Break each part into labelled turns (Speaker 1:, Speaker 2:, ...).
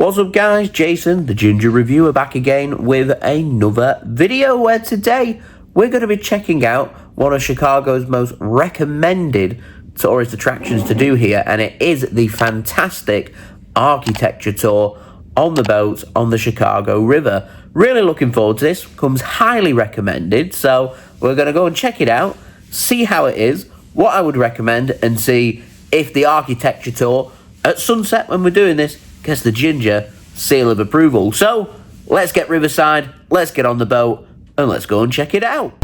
Speaker 1: What's up guys, Jason, the Ginger Reviewer, back again with another video where today we're going to be checking out one of Chicago's most recommended tourist attractions to do here, and it is the fantastic architecture tour on the boat on the Chicago River. Really looking forward to this, comes highly recommended, so we're going to go and check it out, see how it is, what I would recommend, and see if the architecture tour at sunset when we're doing this gets the Ginger seal of approval. So let's get riverside, let's get on the boat, and let's go and check it out.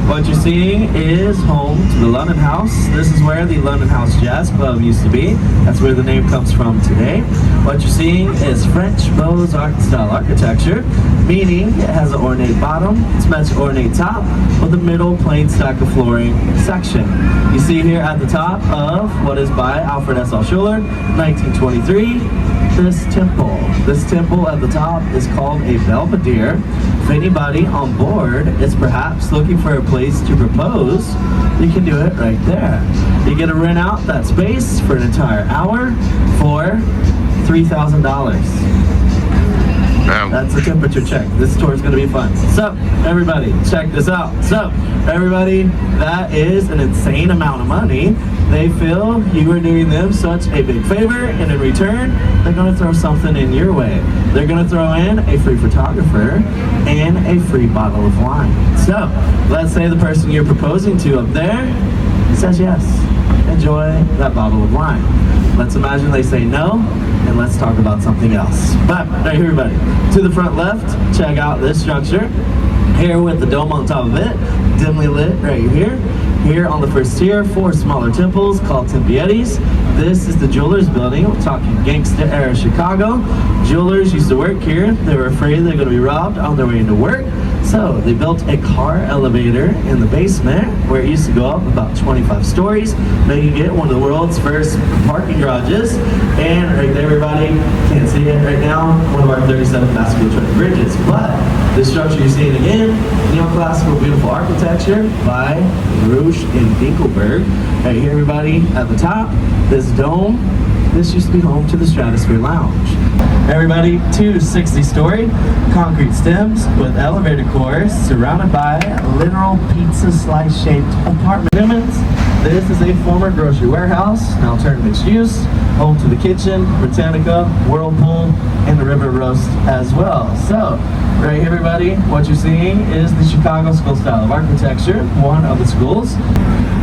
Speaker 2: What you're seeing is home to the London House. This is where the London House Jazz Club used to be. That's where the name comes from today. What you're seeing is French Beaux-Arts style architecture, meaning it has an ornate bottom, it's much ornate top, with a middle plain stack of flooring section. You see here at the top of what is by Alfred S. L. Schuller, 1923, this temple. This temple at the top is called a belvedere. If anybody on board is perhaps looking for a place to propose, you can do it right there. You get to rent out that space for an entire hour for $3,000. That's a temperature check. This tour is going to be fun. So, everybody, check this out. So, everybody, that is an insane amount of money. They feel you are doing them such a big favor, and in return, they're going to throw something in your way. They're going to throw in a free photographer and a free bottle of wine. So, let's say the person you're proposing to up there says yes. Enjoy that bottle of wine. Let's imagine they say no, and let's talk about something else. But, right here, everybody, to the front left, check out this structure. Here with the dome on top of it, dimly lit right here. Here on the first tier, 4 smaller temples called Tempiettes. This is the Jewelers Building. We're talking gangster era Chicago. Jewelers used to work here. They were afraid they're going to be robbed on their way into work. So they built a car elevator in the basement where it used to go up about 25 stories, making it one of the world's first parking garages. And right there, everybody, can't see it right now, one of our 37 basketball trained bridges. But the structure you're seeing again, neoclassical beautiful architecture by Rouge and Dinkelberg. Right here, everybody, at the top, this dome, this used to be home to the Stratosphere Lounge. Everybody, 2 60-story concrete stems with elevator cores surrounded by literal pizza slice-shaped apartment units. This is a former grocery warehouse, now turned mixed use, home to the kitchen, Britannica, Whirlpool, and the River Roast as well. So, right here, everybody, what you're seeing is the Chicago School style of architecture, one of the schools.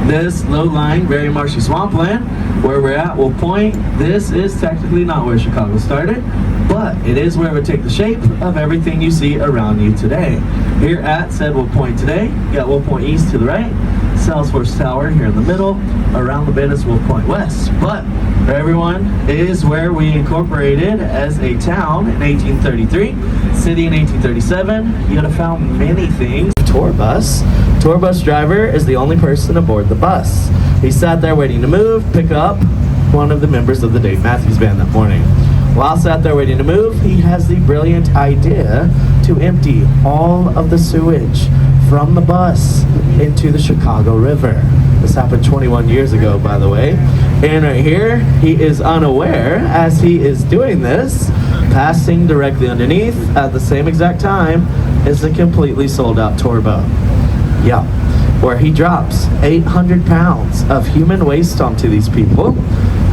Speaker 2: This low-lying, very marshy swampland, where we're at Wolf Point, this is technically not where Chicago started, but it is where it would take the shape of everything you see around you today. Here at said Wolf Point today, you got Wolf Point East to the right, Salesforce Tower here in the middle, around the bend is Wolf Point West. But for everyone, is where we incorporated as a town in 1833, city in 1837. You would have found many things. Tour bus. Tour bus driver is the only person aboard the bus. He sat there waiting to move, pick up one of the members of the Dave Matthews Band that morning. While sat there waiting to move, he has the brilliant idea to empty all of the sewage from the bus into the Chicago River. This happened 21 years ago, by the way. And right here, he is unaware as he is doing this, passing directly underneath at the same exact time is a completely sold out tour boat. Yeah, where he drops 800 pounds of human waste onto these people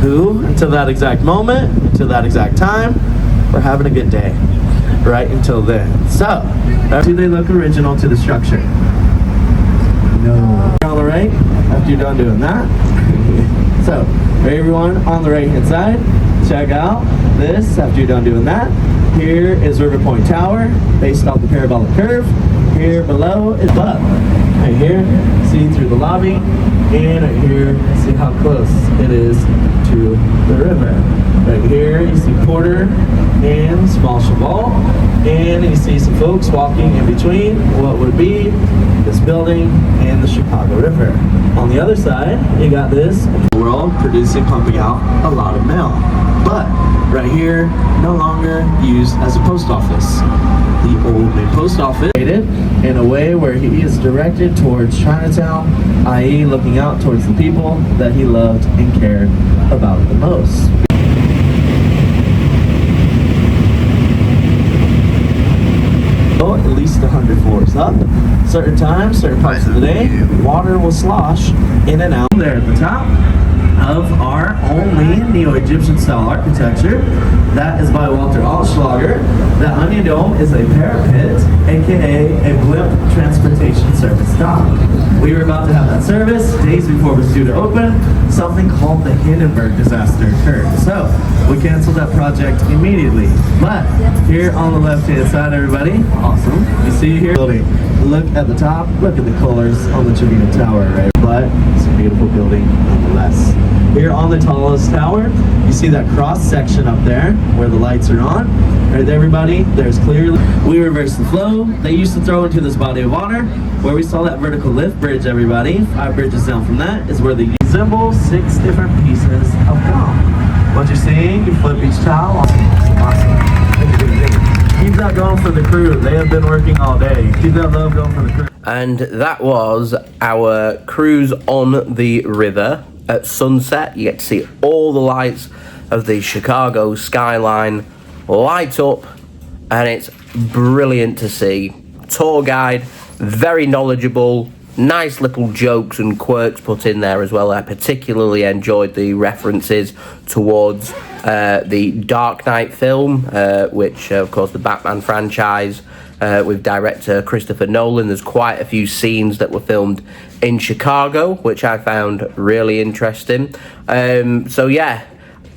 Speaker 2: who, until that exact moment, until that exact time, were having a good day. Right until then. So, do they look original to the structure? No. On the right, after you're done doing that. So, for everyone on the right hand side, check out this after you're done doing that. Here is River Point Tower, based off the parabolic curve. Here below is Bub. Right here, see through the lobby, and right here, see how close it is to the river. Right here, you see Porter and Small Cheval, and you see some folks walking in between what would be this building and the Chicago River. On the other side, you got this world producing, pumping out a lot of mail. but right here, no longer used as a post office. The old main post office in a way where he is directed towards Chinatown, i.e. looking out towards the people that he loved and cared about the most. At least 100 floors up. Certain times, certain parts of the day, water will slosh in and out. There at the top of our only Neo-Egyptian style architecture. That is by Walter Altschlager. The Onion Dome is a parapet, aka a blimp transportation service dock. We were about to have that service days before it was due to open. Something called the Hindenburg disaster occurred. So we canceled that project immediately. But here on the left-hand side, everybody, awesome. You see here, building. Look at the top, look at the colors on the Trevino Tower, right? But it's a beautiful building nonetheless. Here on the tallest tower, you see that cross section up there where the lights are on. Right there, everybody, there's clearly. We reverse the flow. They used to throw into this body of water where we saw that vertical lift bridge, everybody. 5 bridges down from that is where they assemble 6 different pieces of gum. What you're seeing, you flip each towel. Awesome. Keep that going for the crew. They have been working all day. Keep that love going for the crew.
Speaker 1: And that was our cruise on the river at sunset. You get to see all the lights of the Chicago skyline light up, and it's brilliant to see. Tour guide, very knowledgeable, nice little jokes and quirks put in there as well. I particularly enjoyed the references towards the Dark Knight film, which of course the Batman franchise with director Christopher Nolan. There's quite a few scenes that were filmed in Chicago, which I found really interesting. So yeah,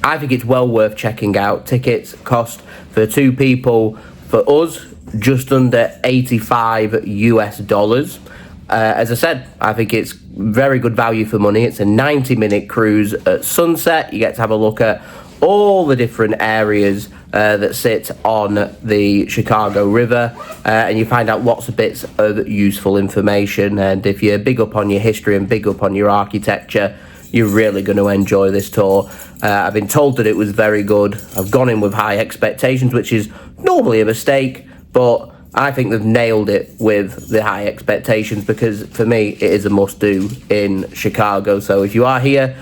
Speaker 1: I think it's well worth checking out. Tickets cost for 2 people, for us, just under $85 US. As I said, I think it's very good value for money. It's a 90-minute cruise at sunset. You get to have a look at all the different areas that sit on the Chicago River, and you find out lots of bits of useful information. And if you're big up on your history and big up on your architecture, you're really going to enjoy this tour. I've been told that it was very good. I've gone in with high expectations, which is normally a mistake, but I think they've nailed it with the high expectations, because for me it is a must-do in Chicago. So if you are here,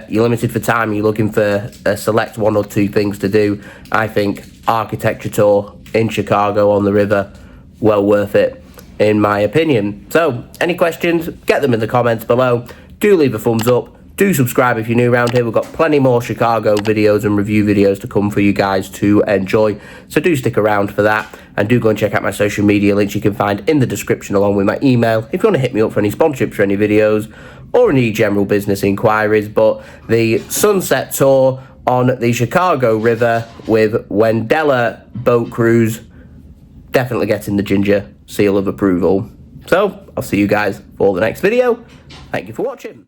Speaker 1: you're limited for time, you're looking for a select 1 or 2 things to do, I think architecture tour in Chicago on the river, well worth it in my opinion. So any questions, get them in the comments below. Do leave a thumbs up. Do subscribe if you're new around here. We've got plenty more Chicago videos and review videos to come for you guys to enjoy. So do stick around for that. And do go and check out my social media links you can find in the description along with my email if you want to hit me up for any sponsorships for any videos or any general business inquiries. But the sunset tour on the Chicago River with Wendella boat cruise, definitely getting the ginger seal of approval. So I'll see you guys for the next video. Thank you for watching.